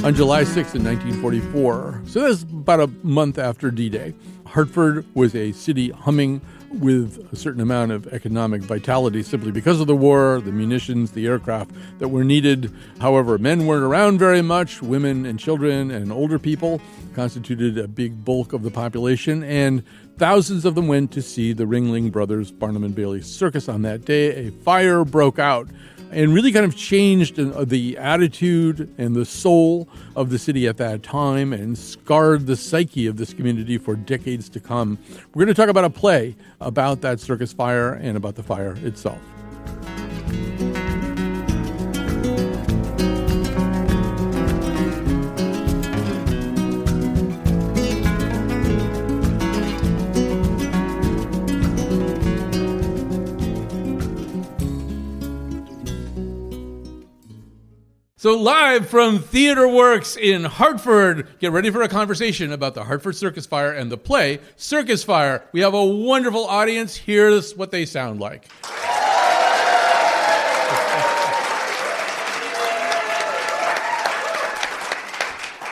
On July 6th in 1944, so that's about a month after D-Day, Hartford was a city humming with a certain amount of economic vitality simply because of the war, the munitions, the aircraft that were needed. However, men weren't around very much. Women and children and older people constituted a big bulk of the population, and thousands of them went to see the Ringling Brothers Barnum and Bailey Circus on that day. A fire broke out and really kind of changed the attitude and the soul of the city at that time and scarred the psyche of this community for decades to come. We're going to talk about a play about that circus fire and about the fire itself. So live from TheaterWorks in Hartford, get ready for a conversation about the Hartford Circus Fire and the play Circus Fire. We have a wonderful audience. Here's what they sound like.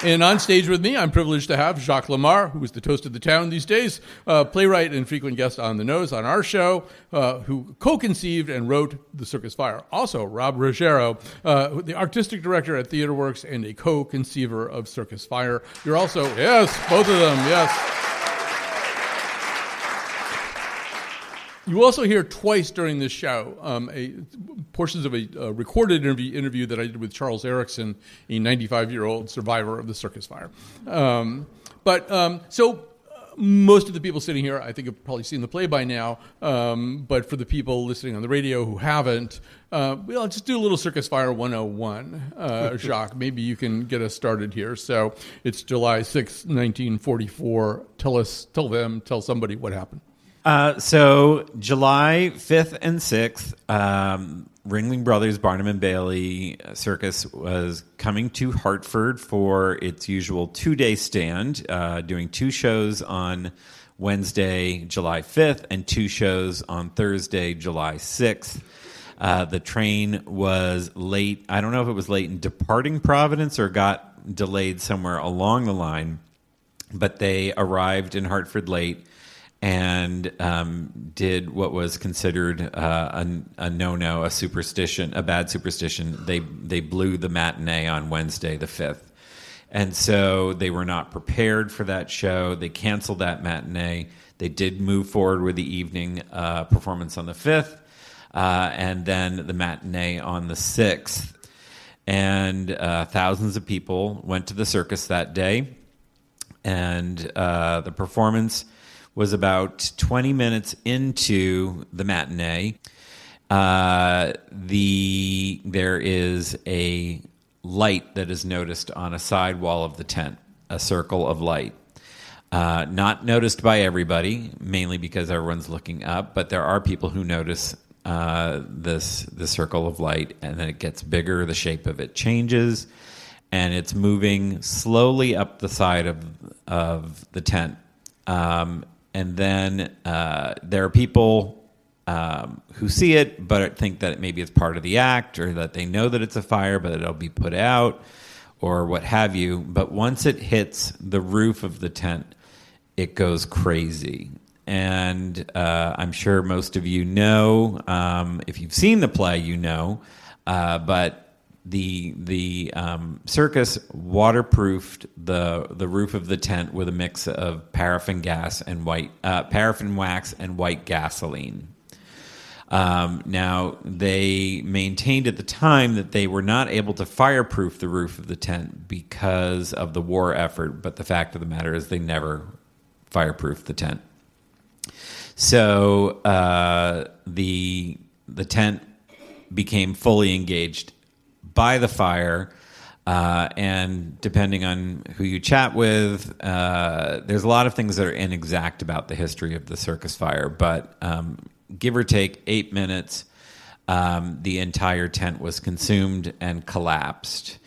And on stage with me, I'm privileged to have Jacques Lamarre, who is the toast of the town these days, playwright and frequent guest on The Nose on our show, who co-conceived and wrote The Circus Fire. Also, Rob Ruggiero, the artistic director at TheaterWorks and a co-conceiver of Circus Fire. You're also, yes, both of them, yes. You also hear twice during this show portions of a recorded interview that I did with Charles Ericson, a 95-year-old survivor of the Circus Fire. So most of the people sitting here, I think, have probably seen the play by now. But for the people listening on the radio who haven't, we'll just do a little Circus Fire 101. Jacques, maybe you can get us started here. So it's July 6, 1944. Tell somebody what happened. So July 5th and 6th, Ringling Brothers Barnum and Bailey Circus was coming to Hartford for its usual 2-day stand, doing 2 shows on Wednesday, July 5th, and 2 shows on Thursday, July 6th. The train was late. I don't know if it was late in departing Providence or got delayed somewhere along the line, but they arrived in Hartford late and did what was considered a no-no, a superstition, a bad superstition. They blew the matinee on Wednesday the 5th. And so they were not prepared for that show. They canceled that matinee. They did move forward with the evening performance on the 5th, and then the matinee on the 6th. And thousands of people went to the circus that day. And the performance was about 20 minutes into the matinee. There is a light that is noticed on a side wall of the tent, a circle of light. Not noticed by everybody, mainly because everyone's looking up, but there are people who notice the circle of light, and then it gets bigger, the shape of it changes, and it's moving slowly up the side of the tent. And then there are people who see it but think that maybe it's part of the act, or that they know that it's a fire but it'll be put out or what have you. But once it hits the roof of the tent, it goes crazy. And I'm sure most of you know, if you've seen the play, you know, but the circus waterproofed the roof of the tent with a mix of paraffin wax and white gasoline. Now, they maintained at the time that they were not able to fireproof the roof of the tent because of the war effort, but the fact of the matter is they never fireproofed the tent. So the tent became fully engaged by the fire, and depending on who you chat with, there's a lot of things that are inexact about the history of the Circus Fire, but give or take 8 minutes, the entire tent was consumed and collapsed.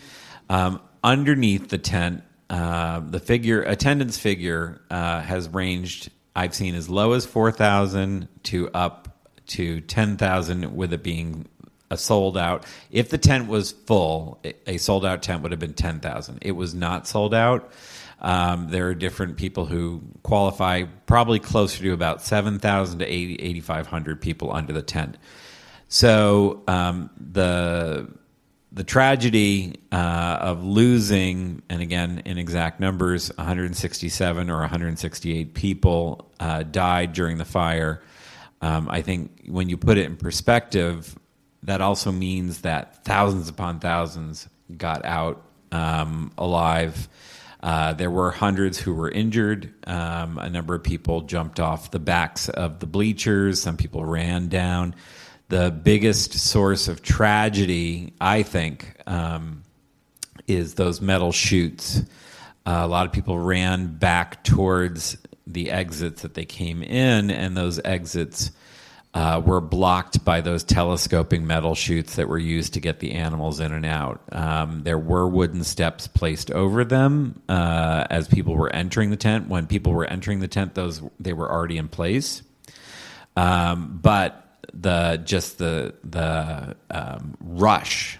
Underneath the tent, the attendance figure has ranged, I've seen as low as 4,000 to up to 10,000, with it being a sold out. If the tent was full, a sold out tent would have been 10,000. It was not sold out. There are different people who qualify, probably closer to about 7,000 to 8,500 people under the tent. So the tragedy of losing, and again in exact numbers, 167 or 168 people died during the fire. I think when you put it in perspective, that also means that thousands upon thousands got out alive. There were hundreds who were injured. A number of people jumped off the backs of the bleachers. Some people ran down. The biggest source of tragedy, I think, is those metal chutes. A lot of people ran back towards the exits that they came in, and those exits were blocked by those telescoping metal chutes that were used to get the animals in and out. There were wooden steps placed over them as people were entering the tent. When people were entering the tent, they were already in place. But the rush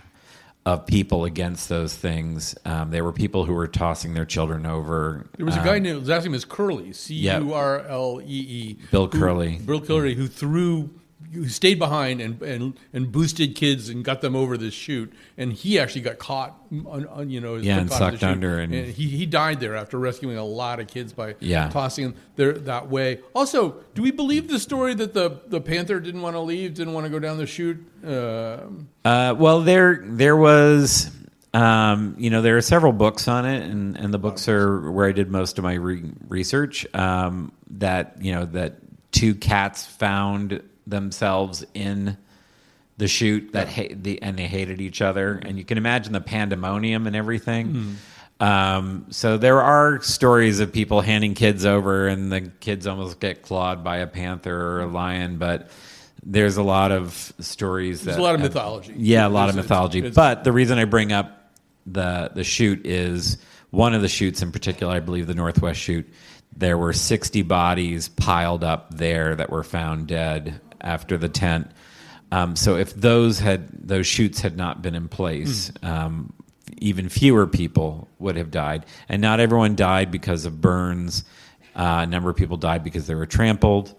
of people against those things. There were people who were tossing their children over. There was a guy named, his last name is Curley, Curlee. Bill Curley. Bill Curley, who stayed behind and boosted kids and got them over this chute. And he actually got caught, and sucked under. And he died there after rescuing a lot of kids by tossing them there that way. Also, do we believe the story that the panther didn't want to leave, didn't want to go down the chute? Well, there was, there are several books on it, and the books are where I did most of my research. That two cats found themselves in the chute and they hated each other, and you can imagine the pandemonium and everything. So there are stories of people handing kids over, and the kids almost get clawed by a panther or a lion, but there's a lot of stories. There's a lot of mythology. Yeah, a lot of mythology. But the reason I bring up the chute is one of the chutes in particular, I believe the Northwest chute, there were 60 bodies piled up there that were found dead after the tent. So if those chutes had not been in place, even fewer people would have died. And not everyone died because of burns. A number of people died because they were trampled.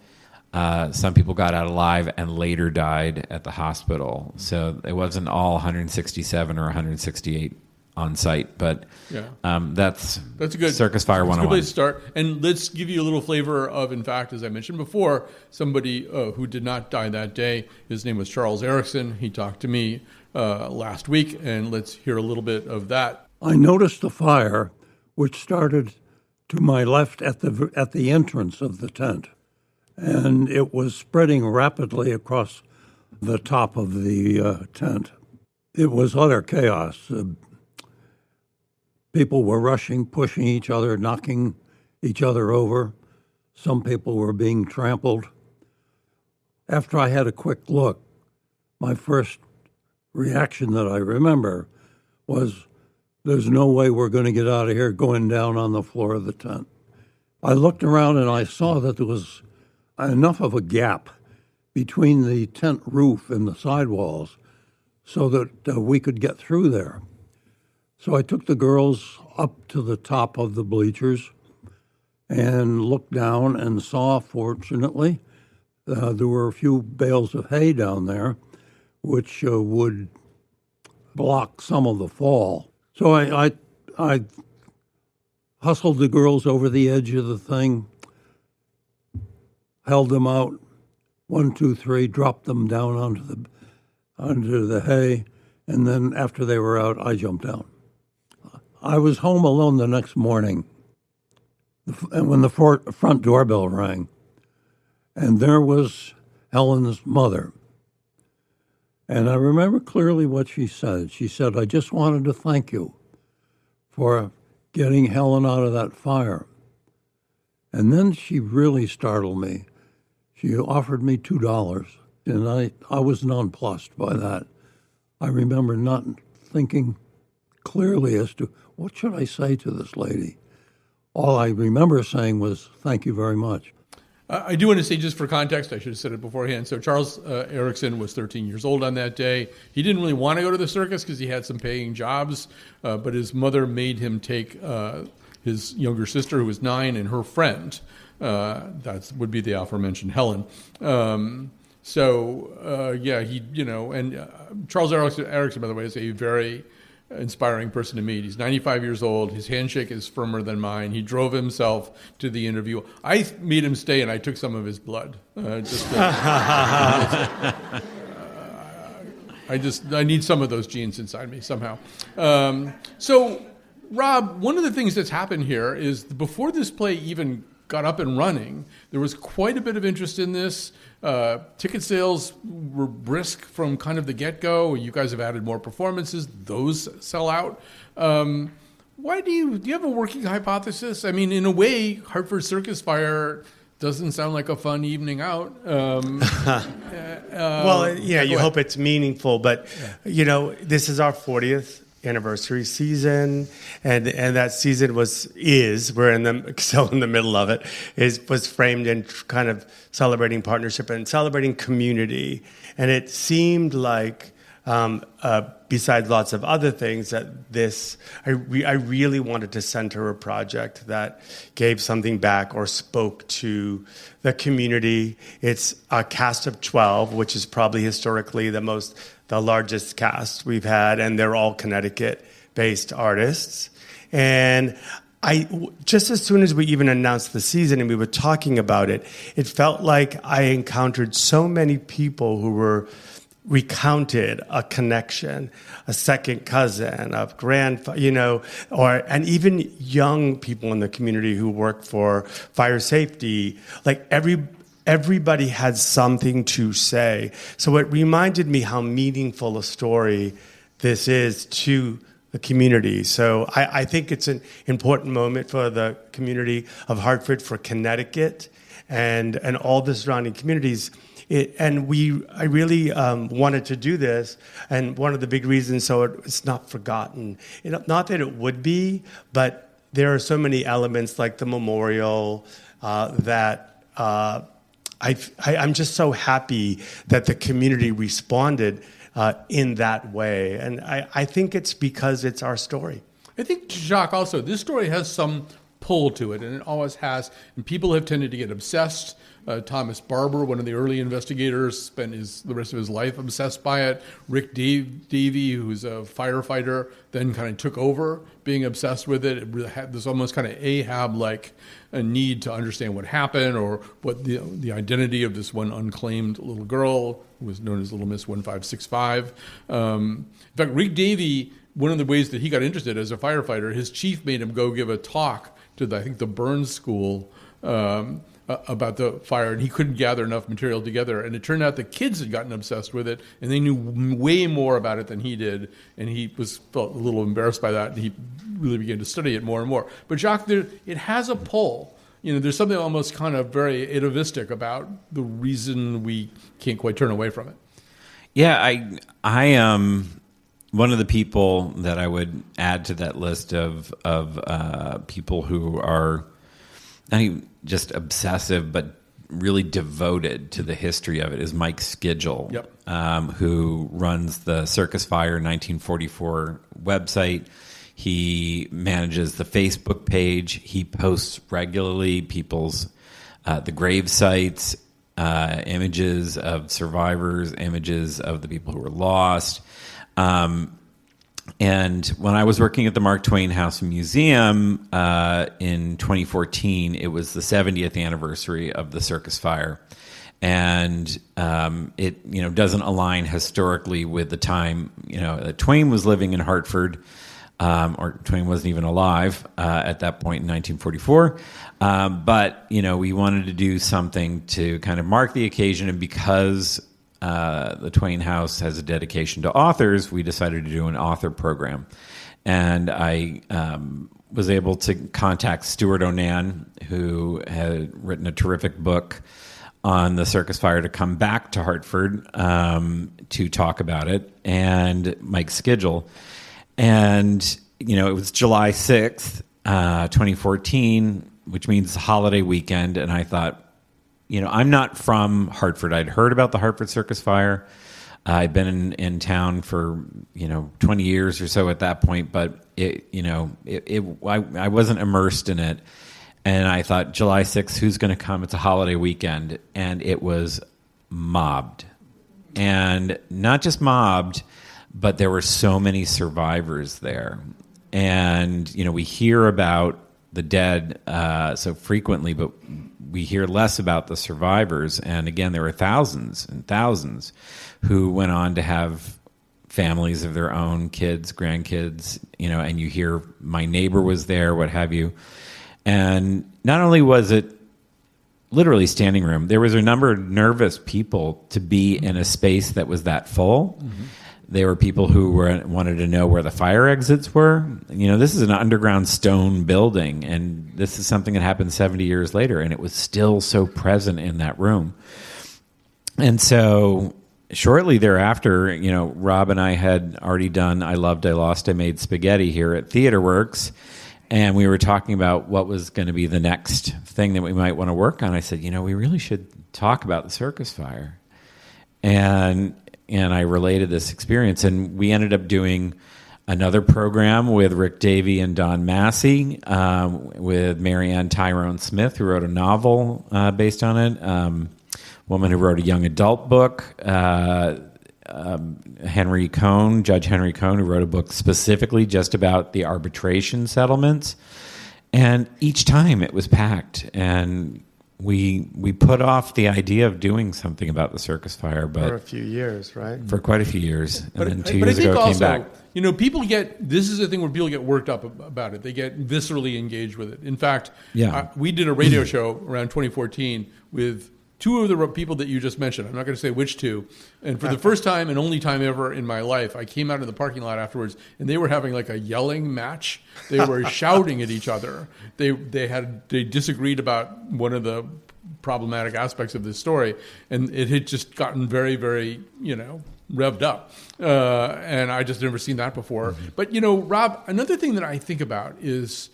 Some people got out alive and later died at the hospital. So it wasn't all 167 or 168 on site, but that's a good Circus Fire 101. That's a good place to start. And let's give you a little flavor of, in fact, as I mentioned before, somebody who did not die that day. His name was Charles Ericson. He talked to me last week, and let's hear a little bit of that. I noticed a fire which started to my left at the entrance of the tent, and it was spreading rapidly across the top of the tent. It was utter chaos. People were rushing, pushing each other, knocking each other over. Some people were being trampled. After I had a quick look, my first reaction that I remember was, there's no way we're going to get out of here going down on the floor of the tent. I looked around and I saw that there was enough of a gap between the tent roof and the sidewalls so that we could get through there. So I took the girls up to the top of the bleachers and looked down and saw, fortunately, there were a few bales of hay down there, which would block some of the fall. So I hustled the girls over the edge of the thing, held them out, 1, 2, 3, dropped them down onto the hay, and then after they were out, I jumped down. I was home alone the next morning when the front doorbell rang, and there was Helen's mother. And I remember clearly what she said. She said, I just wanted to thank you for getting Helen out of that fire. And then she really startled me. She offered me $2, and I was nonplussed by that. I remember not thinking clearly as to what should I say to this lady. All I remember saying was, thank you very much. I do want to say, just for context, I should have said it beforehand. So Charles Ericson was 13 years old on that day. He didn't really want to go to the circus because he had some paying jobs, but his mother made him take his younger sister, who was 9, and her friend. That would be the aforementioned Helen. And Charles Ericson, by the way, is a very inspiring person to meet. He's 95 years old. His handshake is firmer than mine. He drove himself to the interview. I made him stay, and I took some of his blood. I need some of those genes inside me somehow. So, Rob, one of the things that's happened here is before this play even got up and running, there was quite a bit of interest in this. Ticket sales were brisk from kind of the get-go. You guys have added more performances. Those sell out. Why do you have a working hypothesis? I mean, in a way, Hartford Circus Fire doesn't sound like a fun evening out. You hope it's meaningful, but, this is our 40th anniversary season, and that season we're still in the middle of it, was framed in kind of celebrating partnership and celebrating community. And it seemed like, besides lots of other things, that I really wanted to center a project that gave something back or spoke to the community. It's a cast of 12, which is probably historically the largest cast we've had, and they're all Connecticut-based artists. And just as soon as we even announced the season and we were talking about it, it felt like I encountered so many people who were recounted a connection, a second cousin, a grandfather, and even young people in the community who work for fire safety. Like everybody had something to say. So it reminded me how meaningful a story this is to the community. So I think it's an important moment for the community of Hartford, for Connecticut, and all the surrounding communities. I really wanted to do this, and one of the big reasons so it's not forgotten. Not that it would be, but there are so many elements like the memorial that I'm just so happy that the community responded in that way. And I think it's because it's our story. I think, Jacques, also, this story has some pull to it, and it always has. And people have tended to get obsessed. Thomas Barber, one of the early investigators, spent the rest of his life obsessed by it. Rick Davey, who's a firefighter, then kind of took over being obsessed with it. It really had this almost kind of Ahab-like a need to understand what happened, or what the identity of this one unclaimed little girl who was known as Little Miss 1565. In fact, Rick Davey, one of the ways that he got interested as a firefighter, his chief made him go give a talk to the Burns School about the fire, and he couldn't gather enough material together. And it turned out the kids had gotten obsessed with it, and they knew way more about it than he did, and he felt a little embarrassed by that, and he really began to study it more and more. But Jacques, it has a pull. There's something almost kind of very atavistic about the reason we can't quite turn away from it. Yeah, I am one of the people that I would add to that list of people who are not even just obsessive, but really devoted to the history of it, is Mike Skidgel, who runs the Circus Fire 1944 website. He manages the Facebook page. He posts regularly people's the grave sites, images of survivors, images of the people who were lost. And when I was working at the Mark Twain House and Museum in 2014, it was the 70th anniversary of the Circus Fire. And it doesn't align historically with the time that Twain was living in Hartford, or Twain wasn't even alive at that point in 1944. But we wanted to do something to kind of mark the occasion, and because the Twain House has a dedication to authors, we decided to do an author program. And I was able to contact Stuart Onan, who had written a terrific book on the Circus Fire, to come back to Hartford to talk about it, and Mike Skidgel. And, it was July 6th, 2014, which means holiday weekend, and I thought, I'm not from Hartford. I'd heard about the Hartford Circus Fire. I'd been in town for 20 years or so at that point, but I wasn't immersed in it. And I thought, July 6th, who's going to come? It's a holiday weekend, and it was mobbed, and not just mobbed, but there were so many survivors there. And we hear about the dead so frequently, but we hear less about the survivors. And again, there were thousands and thousands who went on to have families of their own, kids, grandkids, and you hear my neighbor was there, what have you. And not only was it literally standing room, there was a number of nervous people to be in a space that was that full. Mm-hmm. There were people who wanted to know where the fire exits were. This is an underground stone building, and this is something that happened 70 years later, and it was still so present in that room. And so shortly thereafter, Rob and I had already done I Loved, I Lost, I Made Spaghetti here at TheaterWorks, and we were talking about what was going to be the next thing that we might want to work on. I said, we really should talk about the Circus Fire. And I related this experience, and we ended up doing another program with Rick Davey and Don Massey, with Marianne Tyrone Smith, who wrote a novel based on it, woman who wrote a young adult book, Henry Cohn, Judge Henry Cohn, who wrote a book specifically just about the arbitration settlements. And each time it was packed, and we put off the idea of doing something about the Circus Fire, but for a few years, right? For quite a few years, and then 2 but years I think ago it also, came back. People this is the thing where people get worked up about it. They get viscerally engaged with it. In fact, we did a radio show around 2014 with two of the people that you just mentioned. I'm not going to say which two. And for the first time and only time ever in my life, I came out in the parking lot afterwards, and they were having like a yelling match. They were shouting at each other. They disagreed about one of the problematic aspects of this story, and it had just gotten very, very, revved up. And I just never seen that before. Mm-hmm. But, Rob, another thing that I think about is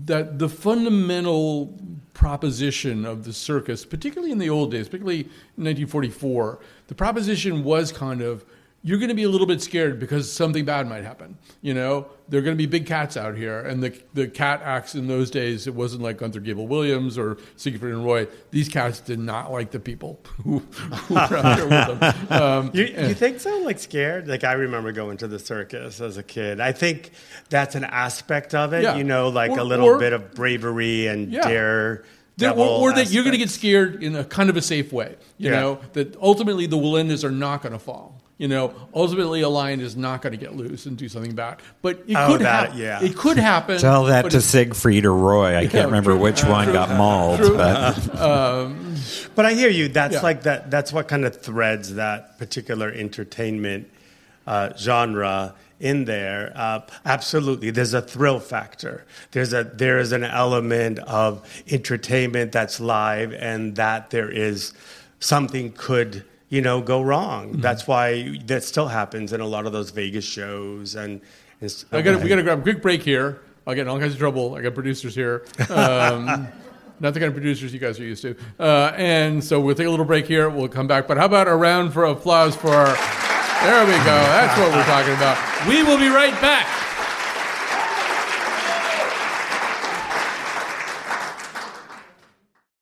that the fundamental proposition of the circus, particularly in the old days, particularly in 1944, the proposition was kind of, you're going to be a little bit scared because something bad might happen. There are going to be big cats out here. And the cat acts in those days, it wasn't like Gunther Gable-Williams or Siegfried and Roy. These cats did not like the people who were out there with them. You think so? Like scared? Like I remember going to the circus as a kid. I think that's an aspect of it, Yeah. a little bit of bravery and dare. Or that you're going to get scared in a kind of a safe way. That ultimately the Wallendas are not going to fall. Ultimately a lion is not going to get loose and do something bad. But it could happen. Yeah. It could happen. Tell that to Siegfried or Roy. I can't remember which one got mauled. But I hear you. That's like that. That's what kind of threads that particular entertainment genre in there. Absolutely. There's a thrill factor. There is an element of entertainment that's live, and that there is something could go wrong. Mm-hmm. That's why that still happens in a lot of those Vegas shows. And we got to grab a quick break here. I'll get in all kinds of trouble. I got producers here. Not the kind of producers you guys are used to. And so we'll take a little break here. We'll come back. But how about a round for applause for our... There we go. That's what we're talking about. We will be right back.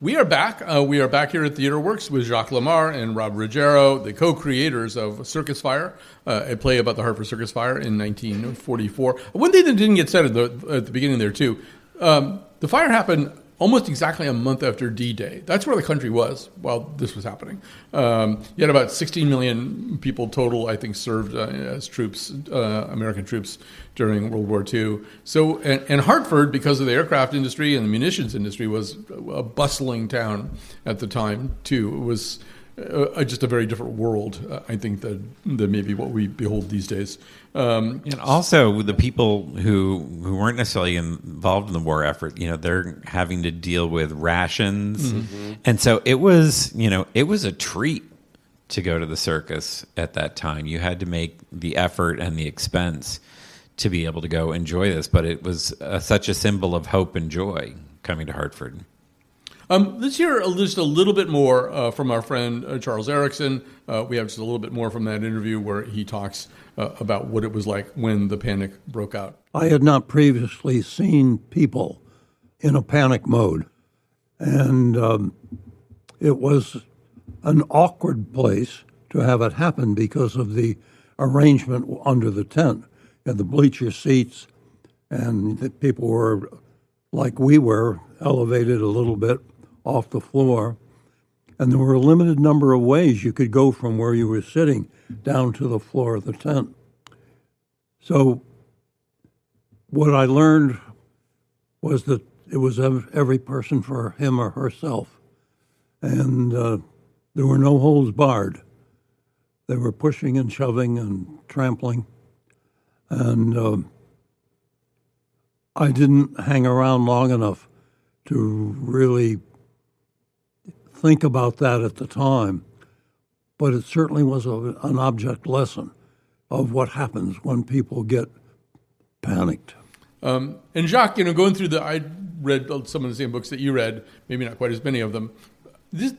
We are back. We are back here at TheaterWorks with Jacques Lamarre and Rob Ruggiero, the co-creators of Circus Fire, a play about the Hartford Circus Fire in 1944. One thing that didn't get said at the beginning there, too, the fire happened almost exactly a month after D-Day. That's where the country was while this was happening. You had about 16 million people total, I think, served as troops, American troops, during World War II. So, and Hartford, because of the aircraft industry and the munitions industry, was a bustling town at the time, too. It was just a very different world, I think, than maybe what we behold these days. And also the people who weren't necessarily involved in the war effort, they're having to deal with rations. Mm-hmm. And so it was a treat to go to the circus at that time. You had to make the effort and the expense to be able to go enjoy this. But it was such a symbol of hope and joy coming to Hartford. Let's hear just a little bit more from our friend Charles Ericson. We have just a little bit more from that interview where he talks about what it was like when the panic broke out. I had not previously seen people in a panic mode, and it was an awkward place to have it happen because of the arrangement under the tent. You had the bleacher seats, and the people were, like we were, elevated a little bit off the floor. And there were a limited number of ways you could go from where you were sitting down to the floor of the tent. So what I learned was that it was every person for him or herself. And there were no holds barred. They were pushing and shoving and trampling. And I didn't hang around long enough to really think about that at the time, but it certainly was an object lesson of what happens when people get panicked. And Jacques, going through I read some of the same books that you read, maybe not quite as many of them.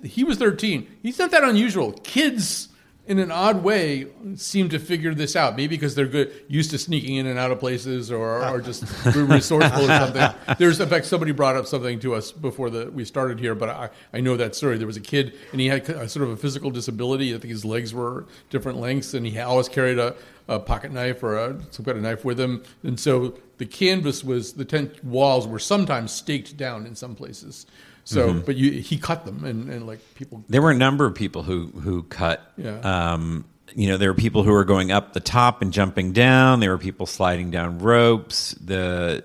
He was 13. He's not that unusual. Kids, in an odd way, seem to figure this out. Maybe because they're used to sneaking in and out of places, or just resourceful or something. In fact, somebody brought up something to us before we started here, but I know that story. There was a kid, and he had sort of a physical disability. I think his legs were different lengths, and he always carried a pocket knife or some kind of knife with him. And so the tent walls were sometimes staked down in some places. So, but he cut them, and like people. There were a number of people who cut. Yeah. There were people who were going up the top and jumping down. There were people sliding down ropes. There's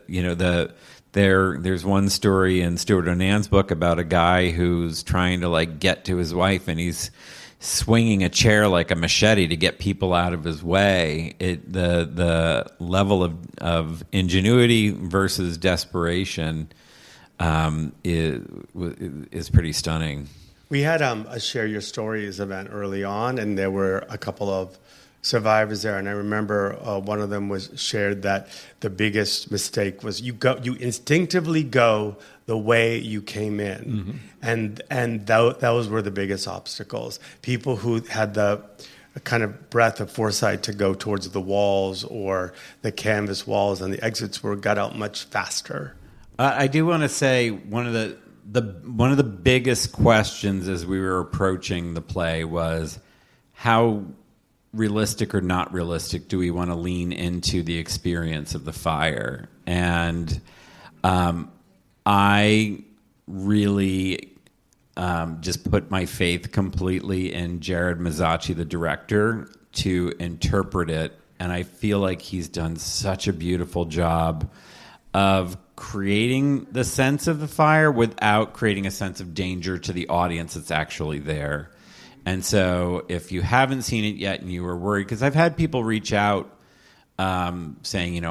one story in Stuart Onan's book about a guy who's trying to get to his wife, and he's swinging a chair like a machete to get people out of his way. The level of ingenuity versus desperation is pretty stunning. We had a Share Your Stories event early on, and there were a couple of survivors there. And I remember one of them shared that the biggest mistake was you instinctively go the way you came in, and those were the biggest obstacles. People who had the kind of breadth of foresight to go towards the walls or the canvas walls and the exits got out much faster. I do want to say one of the biggest questions as we were approaching the play was how realistic or not realistic do we want to lean into the experience of the fire? And I really just put my faith completely in Jared Mazzacci, the director, to interpret it. And I feel like he's done such a beautiful job of creating the sense of the fire without creating a sense of danger to the audience that's actually there. And so if you haven't seen it yet and you were worried, because I've had people reach out saying,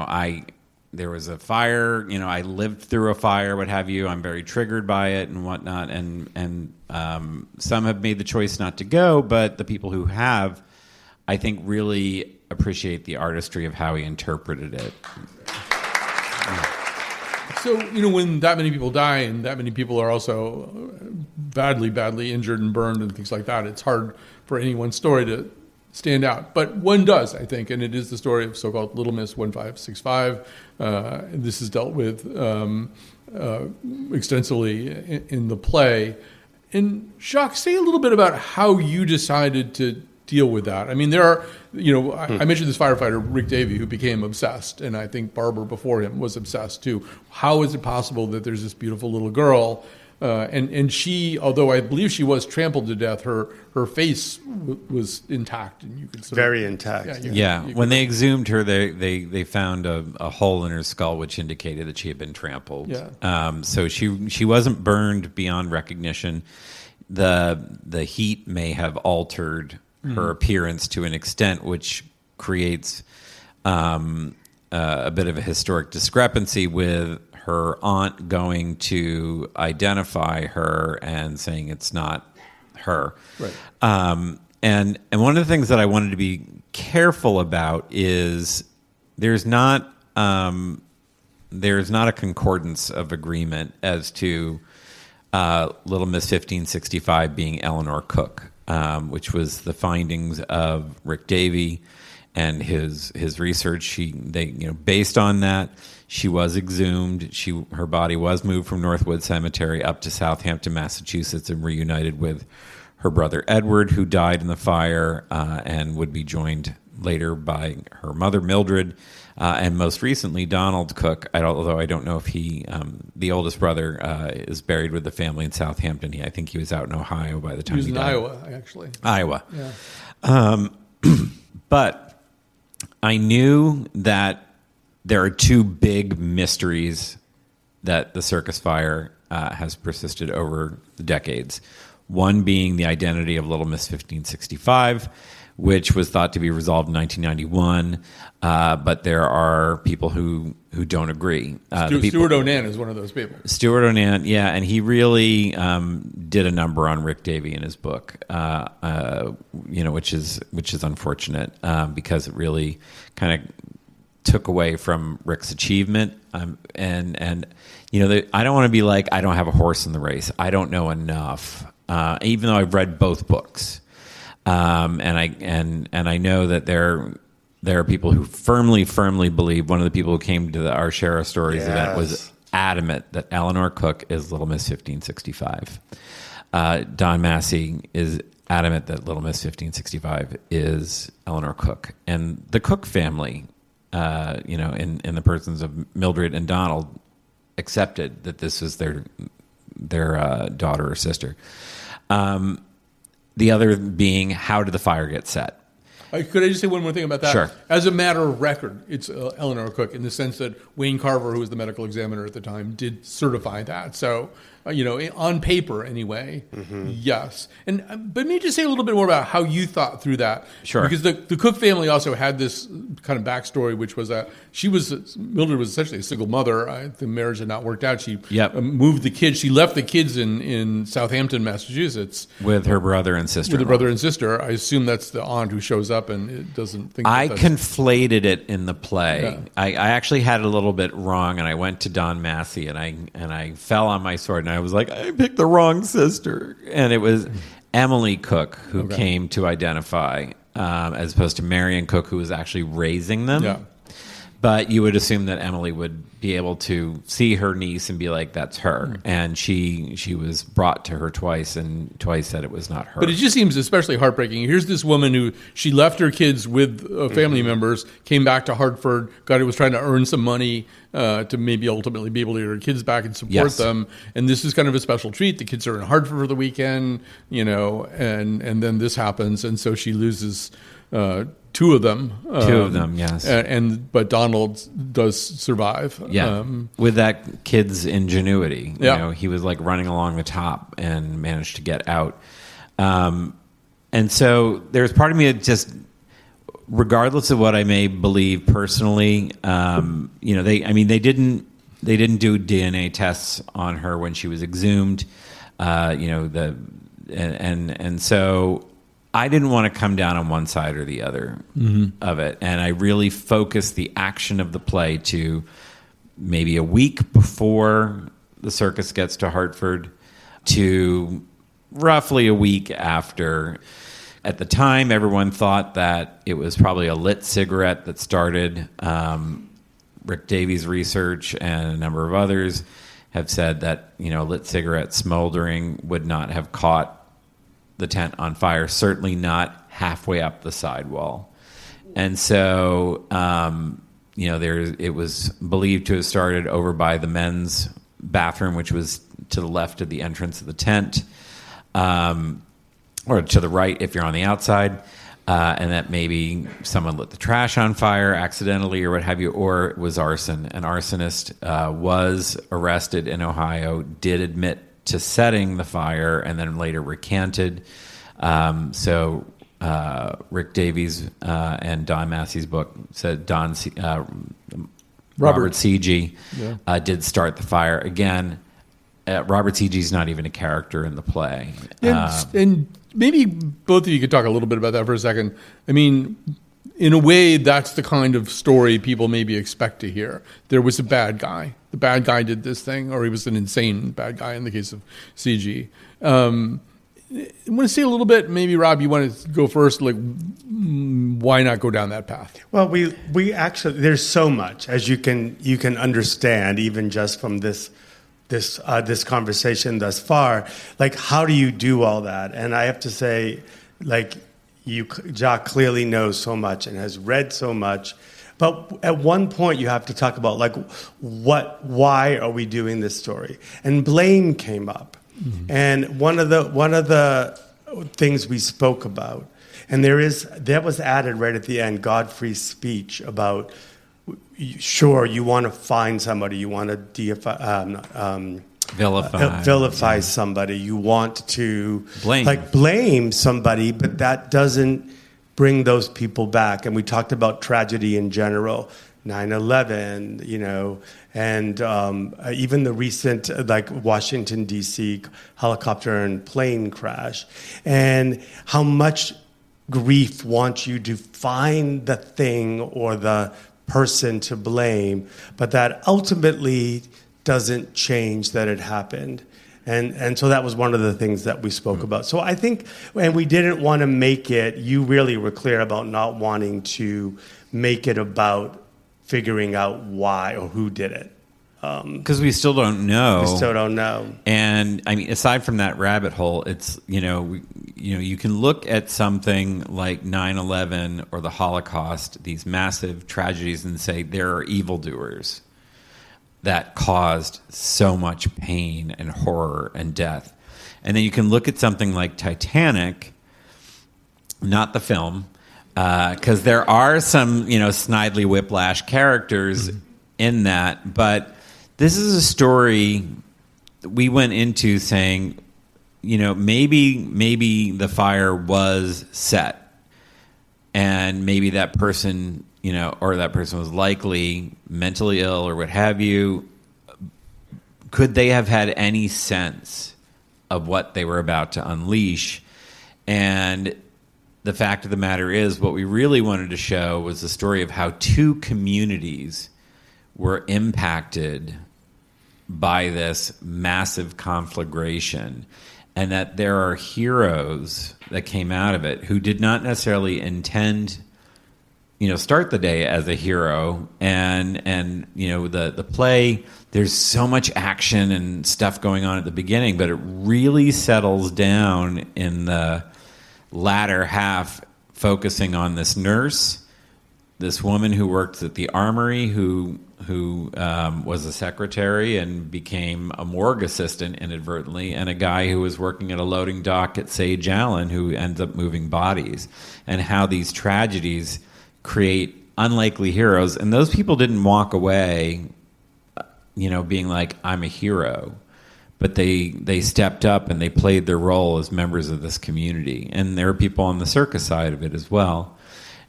there was a fire, I lived through a fire, what have you, I'm very triggered by it and whatnot. And some have made the choice not to go, but the people who have, I think, really appreciate the artistry of how he interpreted it. So, when that many people die and that many people are also badly, badly injured and burned and things like that, it's hard for any one story to stand out. But one does, I think, and it is the story of so-called Little Miss 1565. This is dealt with extensively in the play. And Jacques, say a little bit about how you decided to deal with that. I mean, there are, I mentioned this firefighter, Rick Davey, who became obsessed, and I think Barbara before him was obsessed too. How is it possible that there's this beautiful little girl, and she, although I believe she was trampled to death, her face was intact, and you could very intact. When they exhumed her, they found a hole in her skull, which indicated that she had been trampled. Yeah. So she wasn't burned beyond recognition. The heat may have altered her appearance to an extent which creates a bit of a historic discrepancy with her aunt going to identify her and saying it's not her. Right. And one of the things that I wanted to be careful about is there's not a concordance of agreement as to Little Miss 1565 being Eleanor Cook, which was the findings of Rick Davey and his research. Based on that, she was exhumed. Her body was moved from Northwood Cemetery up to Southampton, Massachusetts, and reunited with her brother Edward, who died in the fire, and would be joined later by her mother Mildred, and most recently Donald Cook. Although I don't know if he, the oldest brother, is buried with the family in Southampton. I think he was out in Ohio by the time he died. He was in Iowa, actually. Iowa. Yeah. But I knew that there are two big mysteries that the Circus Fire has persisted over the decades. One being the identity of Little Miss 1565, which was thought to be resolved in 1991, but there are people who don't agree. Stuart Onan is one of those people. Stuart Onan, yeah, and he really did a number on Rick Davey in his book, which is unfortunate because it really kind of took away from Rick's achievement. I don't want to be like, I don't have a horse in the race. I don't know enough, even though I've read both books. And I know that there are people who firmly believe. One of the people who came to our Share Our Stories event was adamant that Eleanor Cook is Little Miss 1565. Don Massey is adamant that Little Miss 1565 is Eleanor Cook. And the Cook family, in the persons of Mildred and Donald, accepted that this was their daughter or sister. The other being, how did the fire get set? Could I just say one more thing about that? Sure. As a matter of record, it's Eleanor Cook in the sense that Wayne Carver, who was the medical examiner at the time, did certify that. So, on paper anyway, yes. But maybe just say a little bit more about how you thought through that. Sure. Because the Cook family also had this kind of backstory, which was that Mildred was essentially a single mother. The marriage had not worked out. She moved the kids. She left the kids in Southampton, Massachusetts. With her brother and sister. With her brother and sister. I assume that's the aunt who shows up and it doesn't think I conflated it in the play. Yeah. I actually had it a little bit wrong, and I went to Don Massey, and I fell on my sword, and I was like, I picked the wrong sister. And it was Emily Cook who came to identify, as opposed to Marion Cook, who was actually raising them. Yeah. But you would assume that Emily would be able to see her niece and be like, that's her. And she was brought to her twice, and twice said it was not her. But it just seems especially heartbreaking. Here's this woman who she left her kids with family members, came back to Hartford, was trying to earn some money to maybe ultimately be able to get her kids back and support them. And this is kind of a special treat. The kids are in Hartford for the weekend, and then this happens. And so she loses two of them, yes. But Donald does survive. Yeah, with that kid's ingenuity. He was like running along the top and managed to get out. And so there's part of me that just, regardless of what I may believe personally, they didn't do DNA tests on her when she was exhumed. And so I didn't want to come down on one side or the other of it. And I really focused the action of the play to maybe a week before the circus gets to Hartford to roughly a week after. At the time, everyone thought that it was probably a lit cigarette that started. Rick Davies' research and a number of others have said that, lit cigarette smoldering would not have caught the tent on fire, certainly not halfway up the sidewall. And so, it was believed to have started over by the men's bathroom, which was to the left of the entrance of the tent, or to the right if you're on the outside, and that maybe someone lit the trash on fire accidentally or what have you, or it was arson. An arsonist was arrested in Ohio, did admit to setting the fire, and then later recanted. So Rick Davies and Don Massey's book said Robert Seegee did start the fire. Again, Robert Seegee's not even a character in the play. And maybe both of you could talk a little bit about that for a second. I mean, in a way, that's the kind of story people maybe expect to hear. There was a bad guy. The bad guy did this thing, or he was an insane bad guy in the case of CG. I want to say a little bit, maybe, Rob, you want to go first, like, why not go down that path? Well, we actually, there's so much, as you can understand, even just from this conversation thus far. Like, how do you do all that? And I have to say, like, Jacques clearly knows so much and has read so much. But at one point, you have to talk about, like, why are we doing this story? And blame came up. Mm-hmm. And one of the things we spoke about, and that was added right at the end, Godfrey's speech about, sure, you want to find somebody, you want to vilify somebody, you want to blame somebody, but that doesn't bring those people back. And we talked about tragedy in general, 9/11, and even the recent, like, Washington, D.C. helicopter and plane crash, and how much grief wants you to find the thing or the person to blame, but that ultimately doesn't change that it happened. And so that was one of the things that we spoke about. So I think, and we didn't want to make it, you really were clear about not wanting to make it about figuring out why or who did it. Because we still don't know. We still don't know. And I mean, aside from that rabbit hole, it's, you can look at something like 9/11 or the Holocaust, these massive tragedies, and say there are evildoers that caused so much pain and horror and death. And then you can look at something like Titanic, not the film, because there are some, Snidely Whiplash characters in that. But this is a story we went into saying, maybe the fire was set, and maybe that person, or that person was likely mentally ill or what have you. Could they have had any sense of what they were about to unleash? And the fact of the matter is, what we really wanted to show was the story of how two communities were impacted by this massive conflagration, and that there are heroes that came out of it who did not necessarily intend, start the day as a hero. And the play, there's so much action and stuff going on at the beginning, but it really settles down in the latter half, focusing on this nurse, this woman who worked at the armory, who was a secretary and became a morgue assistant inadvertently, and a guy who was working at a loading dock at Sage Allen who ends up moving bodies, and how these tragedies create unlikely heroes. And those people didn't walk away, being like, I'm a hero. But they stepped up and they played their role as members of this community. And there are people on the circus side of it as well.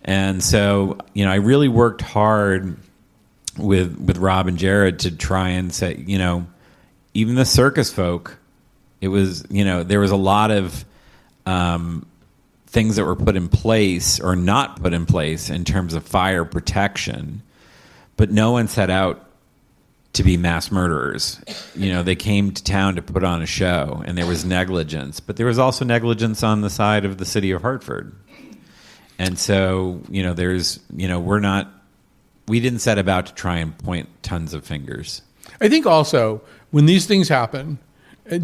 And so, I really worked hard with Rob and Jared to try and say, even the circus folk, it was, there was a lot of things that were put in place or not put in place in terms of fire protection, but no one set out to be mass murderers. They came to town to put on a show, and there was negligence, but there was also negligence on the side of the city of Hartford. And so, there's, we didn't set about to try and point tons of fingers. I think also when these things happen,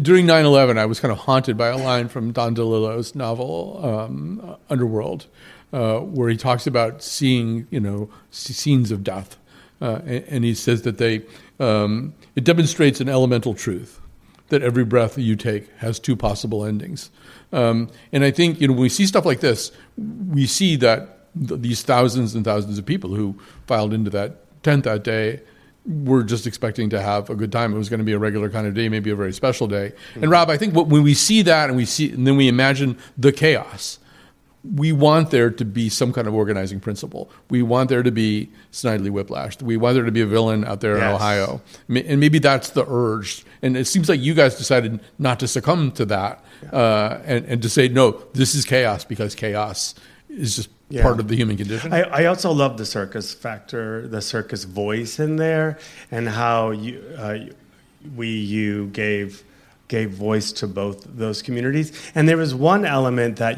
during 9/11, I was kind of haunted by a line from Don DeLillo's novel, Underworld, where he talks about seeing, scenes of death. And he says that it demonstrates an elemental truth, that every breath you take has two possible endings. And I think, when we see stuff like this, we see that these thousands and thousands of people who filed into that tent that day were just expecting to have a good time. It was going to be a regular kind of day, maybe a very special day. Mm-hmm. And Rob, I think when we see that and then we imagine the chaos, we want there to be some kind of organizing principle. We want there to be Snidely Whiplash. We want there to be a villain out there in Ohio. And maybe that's the urge. And it seems like you guys decided not to succumb to that and to say, no, this is chaos, because chaos is just part of the human condition. I also love the circus factor, the circus voice in there, and how you gave voice to both those communities. And there was one element that,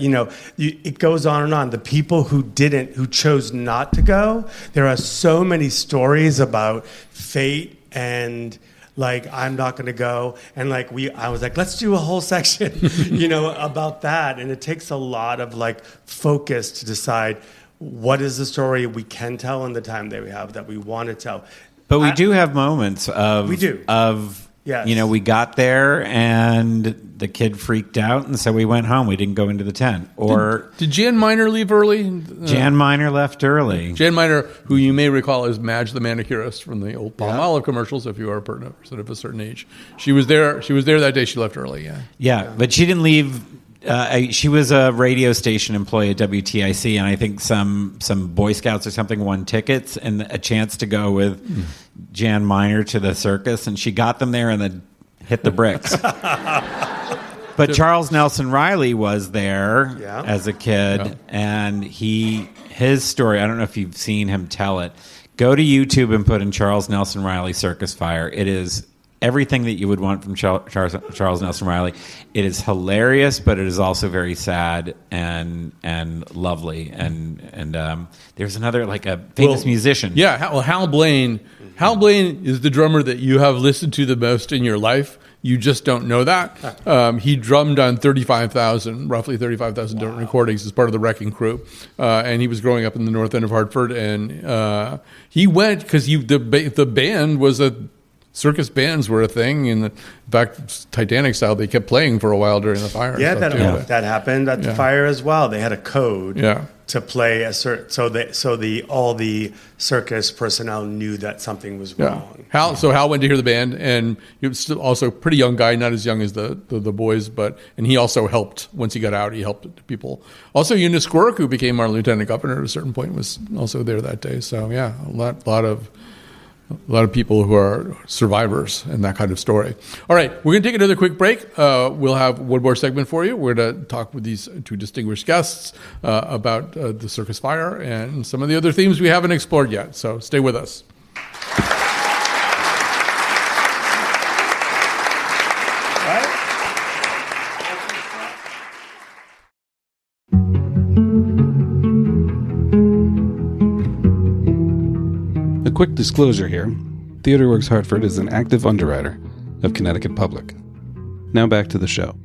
it goes on and on. The people who chose not to go, there are so many stories about fate and like, I'm not going to go. And like, I was like, let's do a whole section, about that. And it takes a lot of like focus to decide what is the story we can tell in the time that we have, that we want to tell. But we do have moments of... We do. Yes. We got there and the kid freaked out, and so we went home. We didn't go into the tent. Or did Jan Miner leave early? Jan Miner left early. Jan Miner, who you may recall as Madge the manicurist from the old Palmolive commercials, if you are a person of a certain age. She was there that day. She left early. Yeah, but she didn't leave. She was a radio station employee at WTIC, and I think some Boy Scouts or something won tickets and a chance to go with Jan Miner to the circus, and she got them there and then hit the bricks. But Charles Nelson Riley was there as a kid, and his story, I don't know if you've seen him tell it. Go to YouTube and put in Charles Nelson Riley Circus Fire. It is everything that you would want from Charles Nelson Riley. It is hilarious, but it is also very sad and lovely. And there's another, like a famous musician. Yeah, well, Hal Blaine. Hal Blaine is the drummer that you have listened to the most in your life. You just don't know that. He drummed on roughly 35,000 different recordings as part of the Wrecking Crew. And he was growing up in the north end of Hartford. And he went because the band was circus bands were a thing. In fact, Titanic style, they kept playing for a while during the fire. Yeah, that happened at the fire as well. They had a code to play a certain, all the circus personnel knew that something was wrong. Hal went to hear the band, and he was still also a pretty young guy, not as young as the boys, and he also helped once he got out. He helped people. Also, Eunice Squirk, who became our lieutenant governor at a certain point, was also there that day. So a lot of people who are survivors and that kind of story. All right, we're going to take another quick break. We'll have one more segment for you. We're going to talk with these two distinguished guests about the Circus Fire and some of the other themes we haven't explored yet. So stay with us. A quick disclosure here. TheaterWorks Hartford is an active underwriter of Connecticut Public. Now back to the show.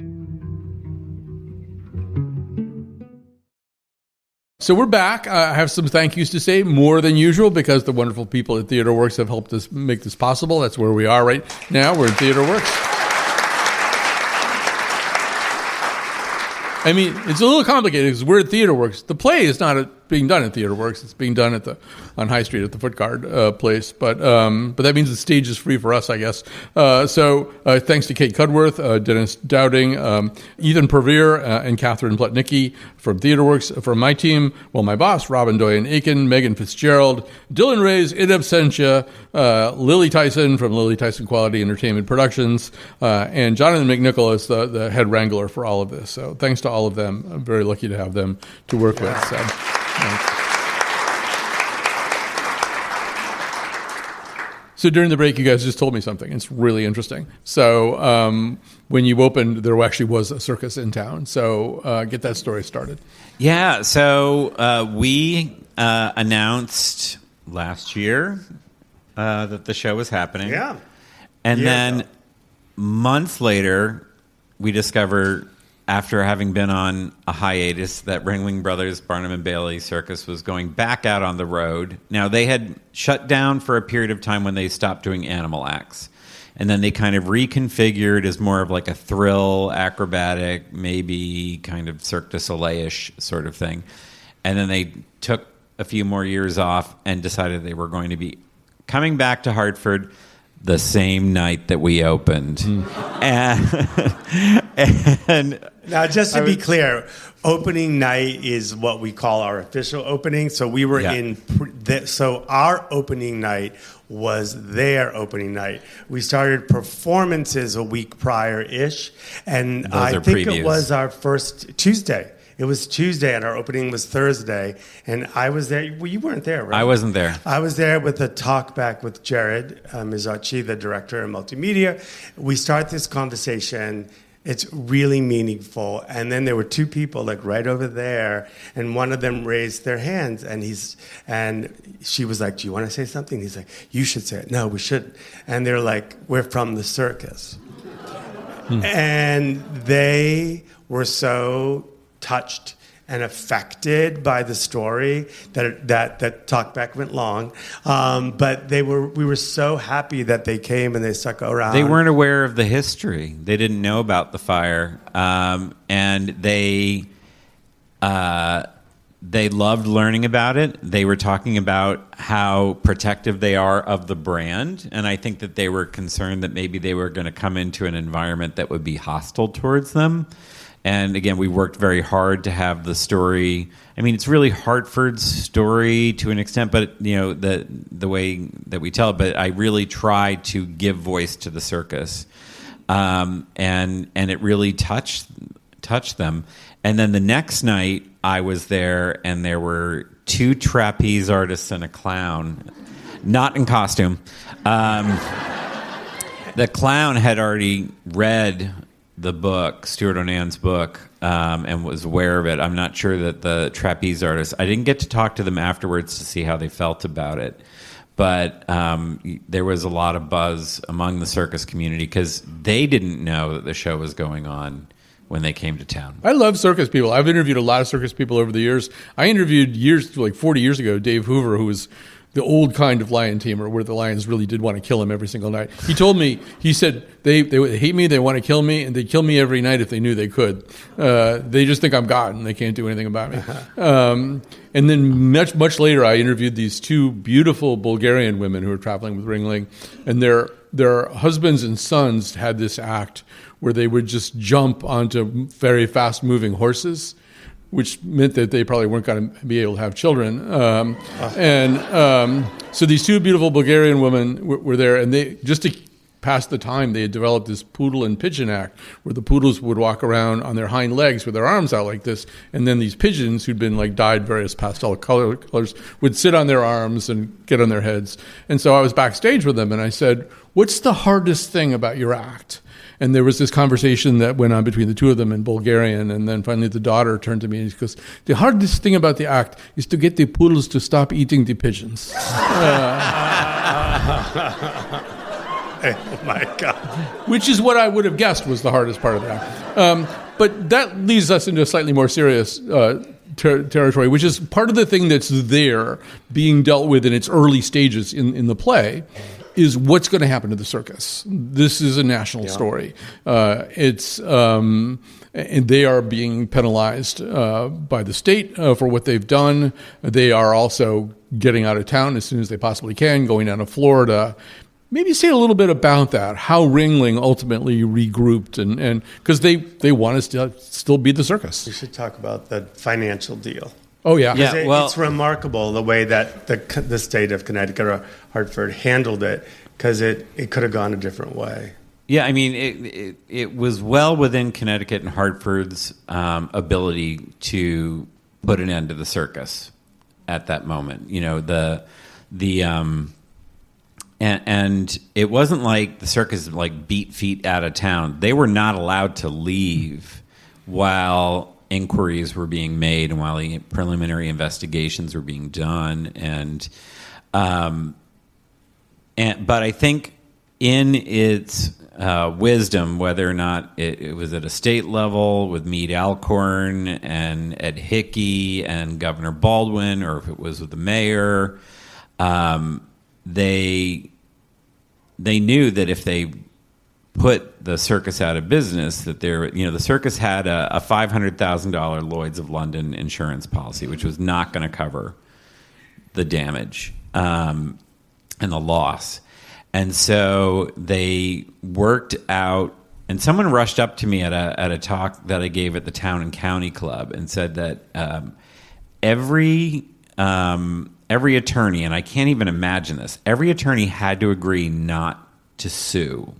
So we're back. I have some thank yous to say, more than usual, because the wonderful people at TheaterWorks have helped us make this possible. That's where we are right now. We're in TheaterWorks. I mean, it's a little complicated because we're at TheaterWorks. The play is not being done at TheaterWorks. It's being done on High Street at the Foot Guard place. But that means the stage is free for us, I guess. So thanks to Kate Cudworth, Dennis Dowding, Ethan Pervere, and Katherine Plutnicki from TheaterWorks. From my team, my boss, Robyn Doyon-Aitken, Megan Fitzgerald, Dylan Reyes, in absentia, Lily Tyson from Lily Tyson Quality Entertainment Productions, and Jonathan McNicholas, the head wrangler for all of this. So thanks to all of them. I'm very lucky to have them to work with. So. So during the break, you guys just told me something. It's really interesting. So when you opened, there actually was a circus in town. So get that story started. Yeah. So we announced last year that the show was happening. Yeah. And then months later, we discovered, after having been on a hiatus, that Ringling Brothers Barnum and Bailey Circus was going back out on the road. Now, they had shut down for a period of time when they stopped doing animal acts. And then they kind of reconfigured as more of like a thrill, acrobatic, maybe kind of Cirque du Soleil-ish sort of thing. And then they took a few more years off and decided they were going to be coming back to Hartford the same night that we opened. And now, just to be clear, opening night is what we call our official opening. So we were so our opening night was their opening night. We started performances a week prior-ish, and I think it was our first Tuesday. It was Tuesday, and our opening was Thursday. And I was there. Well, you weren't there, right? I wasn't there. I was there with a talk back with Jared Mizrachi, the director of multimedia. We start this conversation. It's really meaningful. And then there were two people like right over there, and one of them raised their hands, and she was like, "Do you want to say something?" He's like, "You should say it." "No, we shouldn't." And they're like, "We're from the circus." And they were so touched and affected by the story that talkback went long, but we were so happy that they came and they stuck around. They weren't aware of the history. They didn't know about the fire, and they loved learning about it. They were talking about how protective they are of the brand, and I think that they were concerned that maybe they were going to come into an environment that would be hostile towards them. And again, we worked very hard to have the story. I mean, it's really Hartford's story to an extent, but the way that we tell it. But I really try to give voice to the circus, and it really touched them. And then the next night, I was there, and there were two trapeze artists and a clown, not in costume. The clown had already read the book, Stuart Onan's book, and was aware of it. I'm not sure that the trapeze artists, I didn't get to talk to them afterwards to see how they felt about it. But there was a lot of buzz among the circus community because they didn't know that the show was going on when they came to town. I love circus people. I've interviewed a lot of circus people over the years. I interviewed 40 years ago, Dave Hoover, who was the old kind of lion tamer, where the lions really did want to kill him every single night. He told me, he said, they hate me, they want to kill me, and they'd kill me every night if they knew they could. They just think I'm God, and they can't do anything about me. And then much later, I interviewed these two beautiful Bulgarian women who were traveling with Ringling, and their husbands and sons had this act where they would just jump onto very fast-moving horses, which meant that they probably weren't going to be able to have children. So these two beautiful Bulgarian women were there, and they, just to pass the time, they had developed this poodle and pigeon act, where the poodles would walk around on their hind legs with their arms out like this, and then these pigeons, who'd been like dyed various pastel colors, would sit on their arms and get on their heads. And so I was backstage with them, and I said, "What's the hardest thing about your act?" And there was this conversation that went on between the two of them in Bulgarian, and then finally the daughter turned to me and she goes, "The hardest thing about the act is to get the poodles to stop eating the pigeons." Oh my God. Which is what I would have guessed was the hardest part of the act. But that leads us into a slightly more serious territory, which is part of the thing that's there being dealt with in its early stages in the play, is what's going to happen to the circus. This is a national story. And they are being penalized by the state for what they've done. They are also getting out of town as soon as they possibly can, going down to Florida. Maybe say a little bit about that, how Ringling ultimately regrouped, and because they want to still be the circus. We should talk about the financial deal. Oh, yeah. It's remarkable the way that the state of Connecticut or Hartford handled it, because it could have gone a different way. Yeah, I mean, it was well within Connecticut and Hartford's ability to put an end to the circus at that moment. You know, and it wasn't like the circus like beat feet out of town. They were not allowed to leave while inquiries were being made and while the preliminary investigations were being done. But I think in its wisdom, whether or not it was at a state level with Meade Alcorn and Ed Hickey and Governor Baldwin, or if it was with the mayor, they knew that if they put the circus out of business, that the circus had a $500,000 Lloyd's of London insurance policy, which was not going to cover the damage and the loss. And so they worked out, and someone rushed up to me at a talk that I gave at the Town and County Club and said that every attorney, and I can't even imagine this, every attorney had to agree not to sue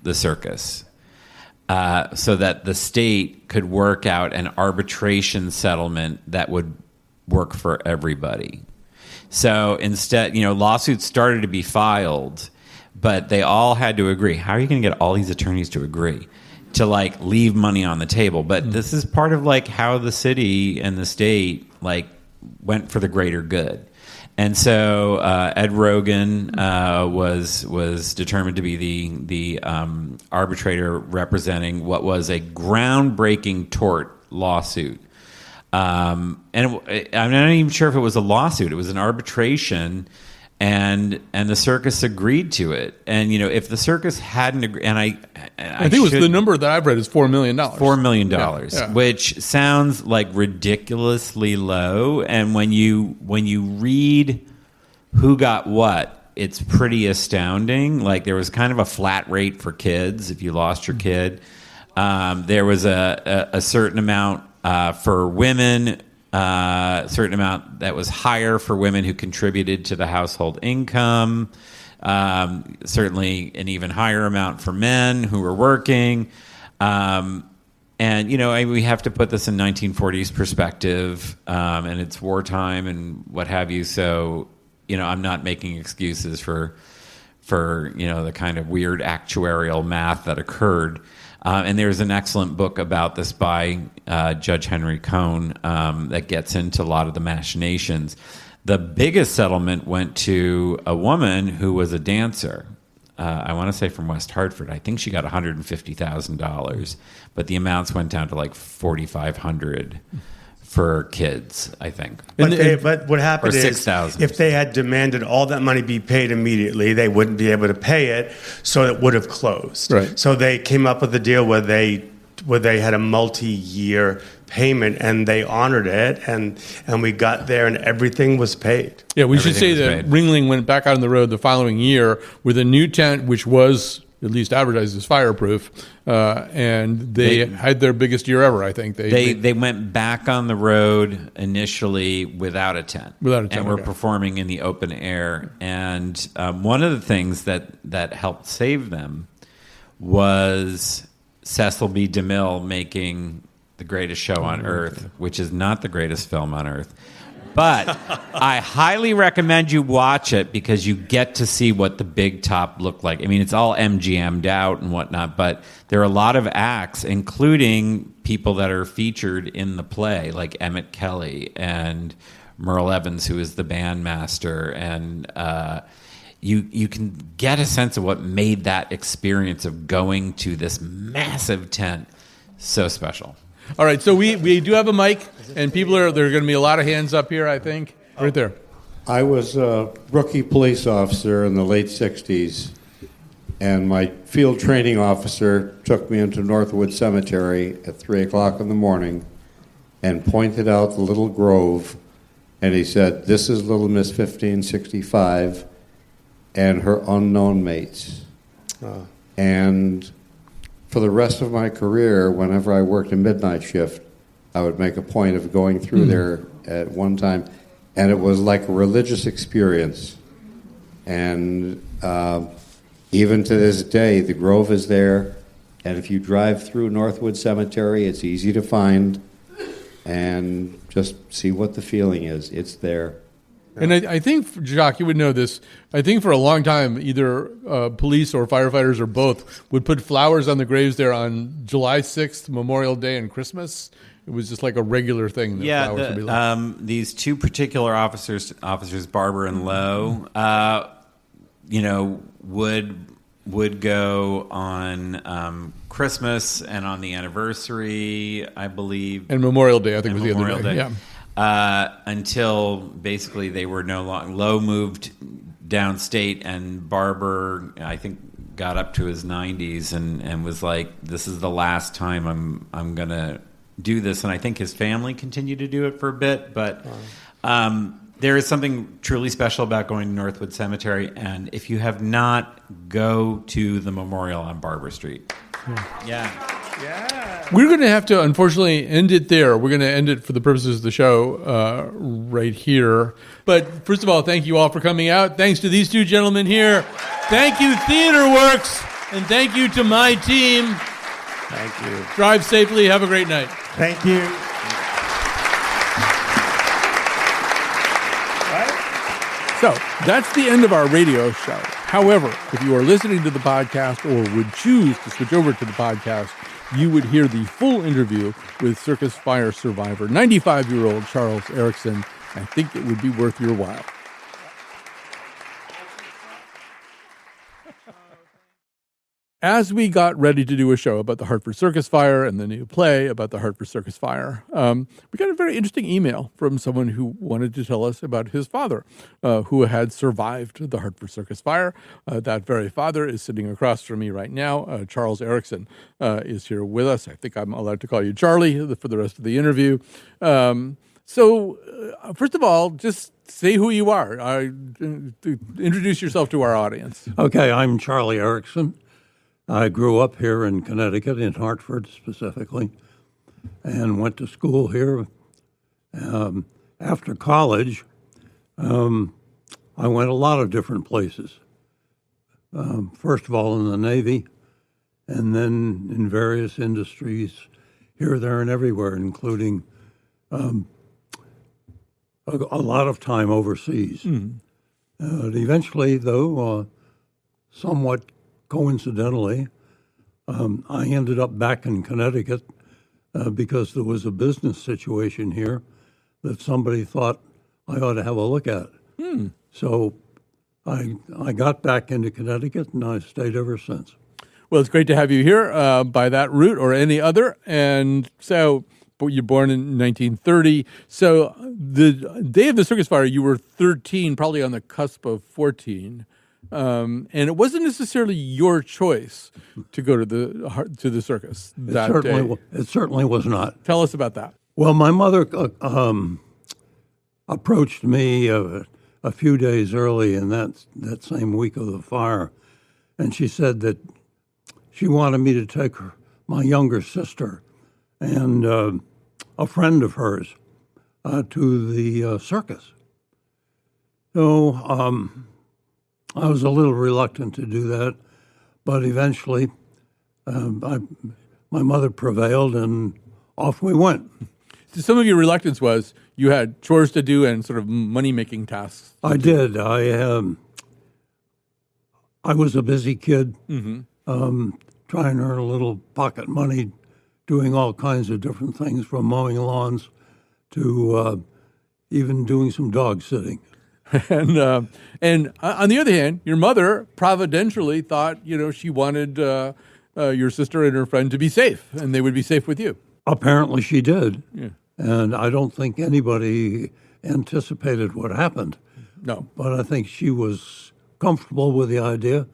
the circus. so that the state could work out an arbitration settlement that would work for everybody. So instead, lawsuits started to be filed, but they all had to agree. How are you going to get all these attorneys to agree to leave money on the table? But this is part of how the city and the state went for the greater good. And so Ed Rogan was determined to be the arbitrator representing what was a groundbreaking tort lawsuit. And I'm not even sure if it was a lawsuit. It was an arbitration, and the circus agreed to it. And if the circus hadn't agreed, and I think it was the number that I've read is $4 million. $4 million, yeah. Which sounds ridiculously low. And when you read who got what, it's pretty astounding. There was kind of a flat rate for kids if you lost your kid. There was a certain amount for women, a certain amount that was higher for women who contributed to the household income, certainly an even higher amount for men who were working. And, we have to put this in 1940s perspective, and it's wartime and what have you. So, I'm not making excuses for the kind of weird actuarial math that occurred. And there's an excellent book about this by Judge Henry Cohn that gets into a lot of the machinations. The biggest settlement went to a woman who was a dancer. I want to say from West Hartford. I think she got $150,000, but the amounts went down to $4,500 for kids, I think. But what happened or is 6,000. If they had demanded all that money be paid immediately, they wouldn't be able to pay it, so it would have closed. Right. So they came up with a deal where they had a multi-year payment, and they honored it, and we got there, and everything was paid. Yeah, we should say Everything was that paid. Ringling went back out on the road the following year with a new tent, which was at least advertised as fireproof, and they had their biggest year ever, I think. They went back on the road initially without a tent. And were okay. performing in the open air. And one of the things that helped save them was Cecil B. DeMille making The Greatest Show on Earth, which is not the greatest film on earth. But I highly recommend you watch it because you get to see what the big top looked like. I mean, it's all MGM'd out and whatnot, but there are a lot of acts, including people that are featured in the play, like Emmett Kelly and Merle Evans, who is the bandmaster. And you can get a sense of what made that experience of going to this massive tent so special. All right, so we do have a mic, and there are going to be a lot of hands up here, I think. Right there. I was a rookie police officer in the late 60s, and my field training officer took me into Northwood Cemetery at 3 o'clock in the morning and pointed out the little grove, and he said, "This is Little Miss 1565 and her unknown mates." And for the rest of my career, whenever I worked a midnight shift, I would make a point of going through there at one time, and it was like a religious experience. And even to this day, the grove is there, and if you drive through Northwood Cemetery, it's easy to find, and just see what the feeling is. It's there. And I think, Jacques, you would know this. I think for a long time, either police or firefighters or both would put flowers on the graves there on July 6th, Memorial Day, and Christmas. It was just like a regular thing. That flowers would be left. These two particular officers, Barber and Lowe, would go on Christmas and on the anniversary, I believe, and Memorial Day, I think, was the Memorial other day. Day. Yeah. Until basically they were no longer. Lowe moved downstate, and Barber, I think, got up to his 90s and was like, "This is the last time I'm gonna do this." And I think his family continued to do it for a bit, but there is something truly special about going to Northwood Cemetery. And if you have not, go to the memorial on Barber Street. Yeah. We're going to have to, unfortunately, end it there. We're going to end it for the purposes of the show right here. But first of all, thank you all for coming out. Thanks to these two gentlemen here. Thank you, TheaterWorks. And thank you to my team. Thank you. Drive safely. Have a great night. Thank you. So that's the end of our radio show. However, if you are listening to the podcast or would choose to switch over to the podcast, you would hear the full interview with Circus Fire survivor, 95-year-old Charles Ericson. I think it would be worth your while. As we got ready to do a show about the Hartford Circus Fire and the new play about the Hartford Circus Fire, we got a very interesting email from someone who wanted to tell us about his father, who had survived the Hartford Circus Fire. That very father is sitting across from me right now. Charles Ericson is here with us. I think I'm allowed to call you Charlie for the rest of the interview. So, first of all, just say who you are. Introduce yourself to our audience. Okay, I'm Charlie Ericson. I grew up here in Connecticut, in Hartford specifically, and went to school here. After college, I went a lot of different places. First of all, in the Navy, and then in various industries here, there, and everywhere, including a lot of time overseas. Eventually, though, somewhat coincidentally, I ended up back in Connecticut because there was a business situation here that somebody thought I ought to have a look at. So I got back into Connecticut, and I stayed ever since. Well, it's great to have you here by that route or any other. And so you're born in 1930. So the day of the Circus Fire, you were 13, probably on the cusp of 14. And it wasn't necessarily your choice to go to the circus that day. It certainly was not. Tell us about that. Well, my mother approached me a few days early in that same week of the fire, and she said that she wanted me to take my younger sister and a friend of hers to the circus. So I was a little reluctant to do that, but eventually my mother prevailed, and off we went. So some of your reluctance was you had chores to do and sort of money-making tasks. I did. I was a busy kid, trying to earn a little pocket money, doing all kinds of different things, from mowing lawns to even doing some dog sitting. And on the other hand, your mother providentially thought, she wanted your sister and her friend to be safe, and they would be safe with you. Apparently she did. Yeah. And I don't think anybody anticipated what happened. No. But I think she was comfortable with the idea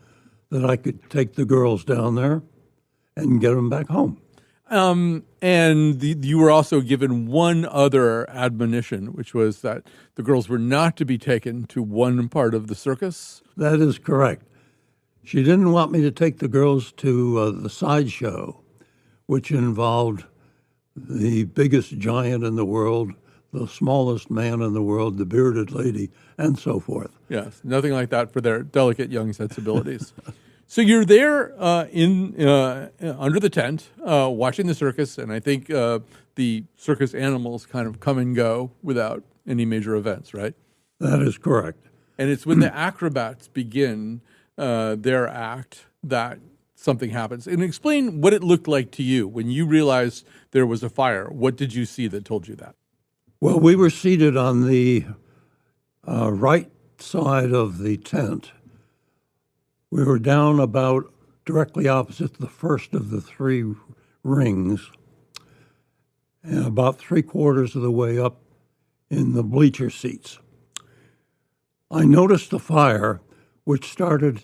that I could take the girls down there and get them back home. And you were also given one other admonition, which was that the girls were not to be taken to one part of the circus. That is correct. She didn't want me to take the girls to the sideshow, which involved the biggest giant in the world, the smallest man in the world, the bearded lady, and so forth. Yes, nothing like that for their delicate young sensibilities. So you're there under the tent watching the circus, and I think the circus animals kind of come and go without any major events, right? That is correct. And it's when the acrobats begin their act that something happens. And explain what it looked like to you when you realized there was a fire. What did you see that told you that? Well, we were seated on the right side of the tent. We were down about directly opposite the first of the three rings, and about 3/4 of the way up in the bleacher seats. I noticed the fire, which started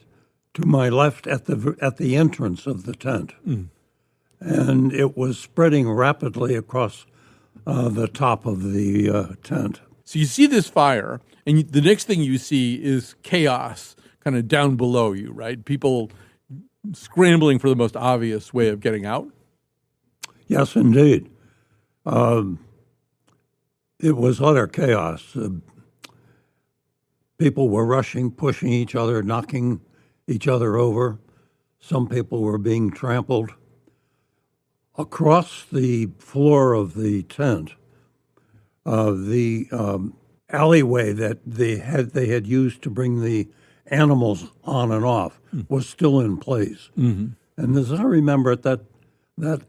to my left at the entrance of the tent, and it was spreading rapidly across the top of the tent. So you see this fire, and the next thing you see is chaos kind of down below you, right? People scrambling for the most obvious way of getting out. Yes, indeed. It was utter chaos. People were rushing, pushing each other, knocking each other over. Some people were being trampled. across the floor of the tent, the alleyway that they had used to bring the animals on and off was still in place. And as I remember it, that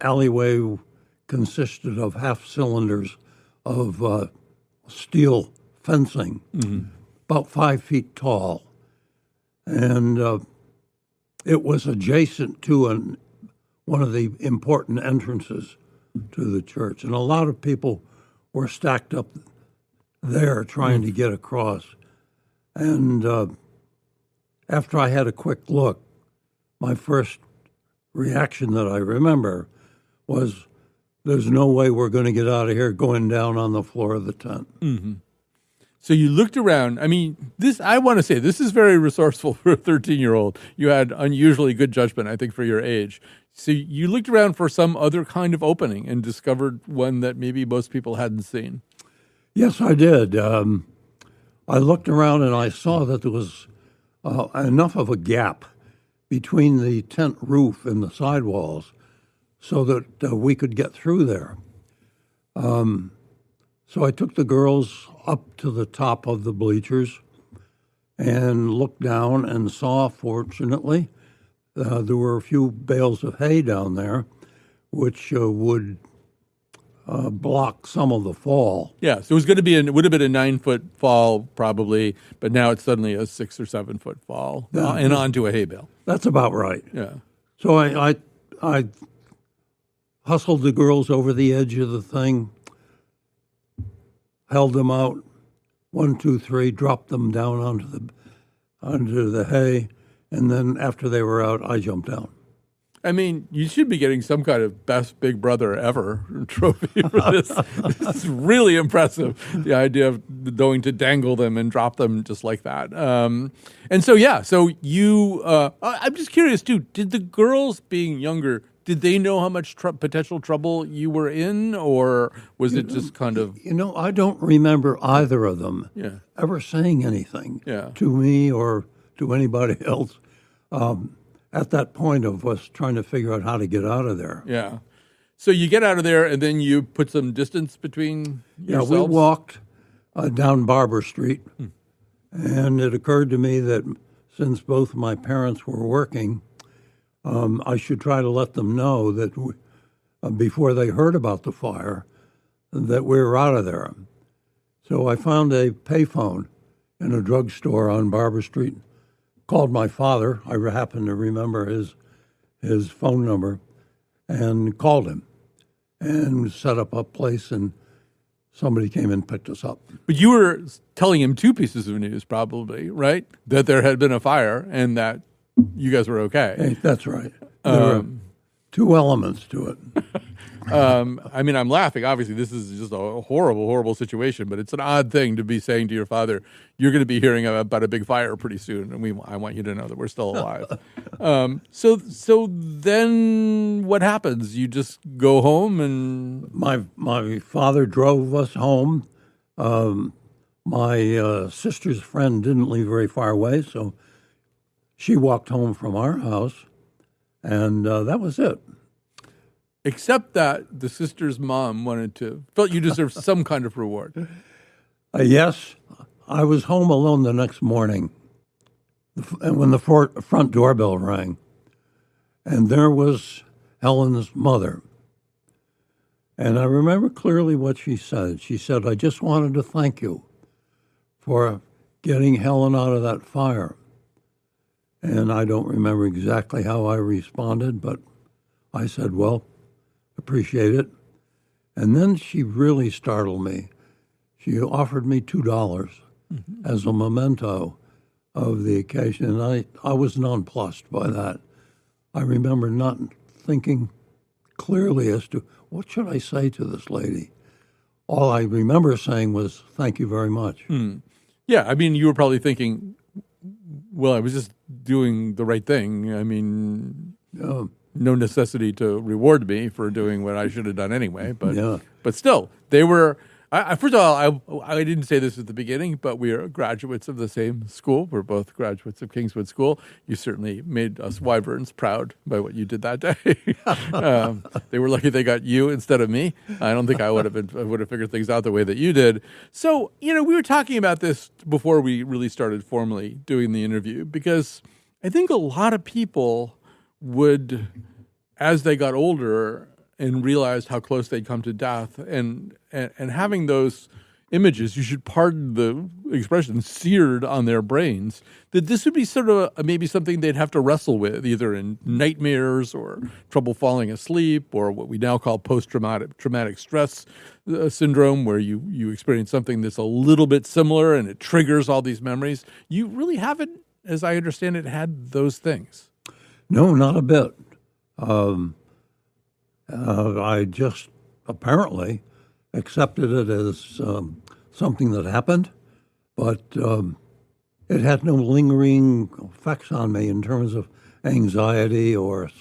alleyway consisted of half cylinders of steel fencing, about 5 feet tall. And it was adjacent to one of the important entrances to the church. And a lot of people were stacked up there trying to get across. And after I had a quick look, my first reaction that I remember was, there's no way we're going to get out of here going down on the floor of the tent. So you looked around. I mean, I want to say, this is very resourceful for a 13-year-old. You had unusually good judgment, I think, for your age. So you looked around for some other kind of opening and discovered one that maybe most people hadn't seen. Yes, I did. I looked around and I saw that there was enough of a gap between the tent roof and the sidewalls so that we could get through there. So I took the girls up to the top of the bleachers and looked down and saw, fortunately, there were a few bales of hay down there, which would block some of the fall. Yeah, so it would have been a 9-foot fall probably, but now it's suddenly a 6 or 7 foot fall and onto a hay bale. That's about right. Yeah. So I hustled the girls over the edge of the thing, held them out, 1, 2, 3, dropped them down onto the hay, and then after they were out, I jumped down. I mean, you should be getting some kind of best big brother ever trophy for this. It's really impressive, the idea of going to dangle them and drop them just like that. And so, yeah, so you, I'm just curious too, did the girls, being younger, did they know how much potential trouble you were in, or was it just kind of... I don't remember either of them ever saying anything to me or to anybody else at that point of us trying to figure out how to get out of there. Yeah. So you get out of there, and then you put some distance between yourselves? Yeah, we walked down Barber Street, and it occurred to me that since both my parents were working, I should try to let them know that before they heard about the fire, that we were out of there. So I found a payphone in a drugstore on Barber Street, called my father. I happen to remember his phone number, and called him and set up a place, and somebody came and picked us up. But you were telling him two pieces of news, probably, right? That there had been a fire and that you guys were okay. Hey, that's right. There were two elements to it. I mean, I'm laughing. Obviously, this is just a horrible, horrible situation, but it's an odd thing to be saying to your father, you're going to be hearing about a big fire pretty soon, and I want you to know that we're still alive. So then what happens? You just go home and... My father drove us home. My sister's friend didn't live very far away, so she walked home from our house, and that was it. Except that the sister's mom felt you deserved some kind of reward. Yes, I was home alone the next morning when the front doorbell rang, and there was Helen's mother. And I remember clearly what she said. She said, "I just wanted to thank you for getting Helen out of that fire." And I don't remember exactly how I responded, but I said, "Well, appreciate it." And then she really startled me. She offered me $2 as a memento of the occasion, and I was nonplussed by that. I remember not thinking clearly as to what should I say to this lady. All I remember saying was, "Thank you very much." Yeah, I mean, you were probably thinking, well, I was just doing the right thing. I mean, no necessity to reward me for doing what I should have done anyway. But still, they were, First of all, I didn't say this at the beginning, but we are graduates of the same school. We're both graduates of Kingswood School. You certainly made us Wyverns proud by what you did that day. They were lucky they got you instead of me. I don't think I would have figured things out the way that you did. So, we were talking about this before we really started formally doing the interview, because I think a lot of people would, as they got older and realized how close they'd come to death, and having those images, you should pardon the expression, seared on their brains, that this would be sort of maybe something they'd have to wrestle with, either in nightmares or trouble falling asleep, or what we now call post-traumatic stress syndrome, where you experience something that's a little bit similar and it triggers all these memories. You really haven't, as I understand it, had those things. No, not a bit. I just apparently accepted it as something that happened, but it had no lingering effects on me in terms of anxiety or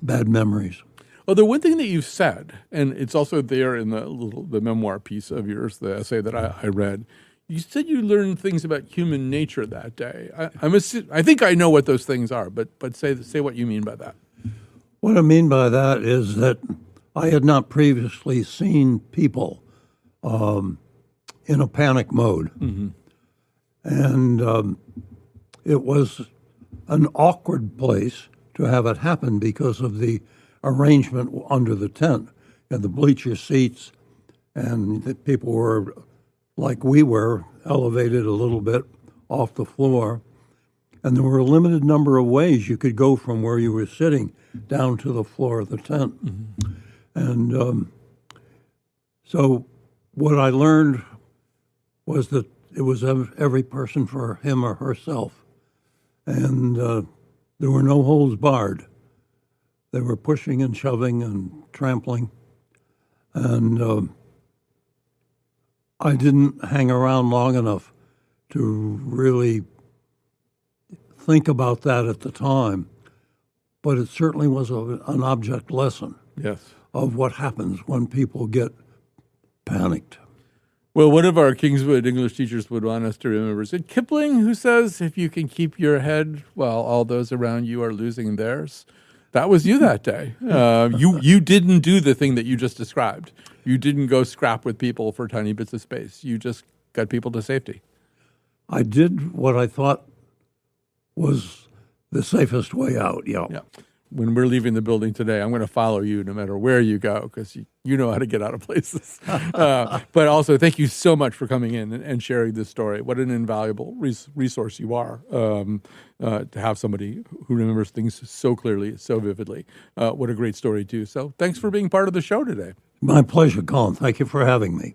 bad memories. Well, the one thing that you've said, and it's also there in the memoir piece of yours, the essay that I read, you said you learned things about human nature that day. I think I know what those things are, but say what you mean by that. What I mean by that is that I had not previously seen people in a panic mode. Mm-hmm. And it was an awkward place to have it happen because of the arrangement under the tent. You had the bleacher seats, and the people were, like we were, elevated a little bit off the floor. And there were a limited number of ways you could go from where you were sitting down to the floor of the tent. Mm-hmm. And so what I learned was that it was every person for him or herself. And there were no holds barred. They were pushing and shoving and trampling. And I didn't hang around long enough to really think about that at the time. But it certainly was an object lesson. Yes. Of what happens when people get panicked. Well, one of our Kingswood English teachers would want us to remember, is it Kipling who says, if you can keep your head while all those around you are losing theirs? That was you that day. You didn't do the thing that you just described. You didn't go scrap with people for tiny bits of space. You just got people to safety. I did what I thought was the safest way out, yeah. When we're leaving the building today, I'm going to follow you no matter where you go, because you know how to get out of places. But also, thank you so much for coming in and sharing this story. What an invaluable resource you are to have somebody who remembers things so clearly, so vividly. What a great story, too. So thanks for being part of the show today. My pleasure, Colin. Thank you for having me.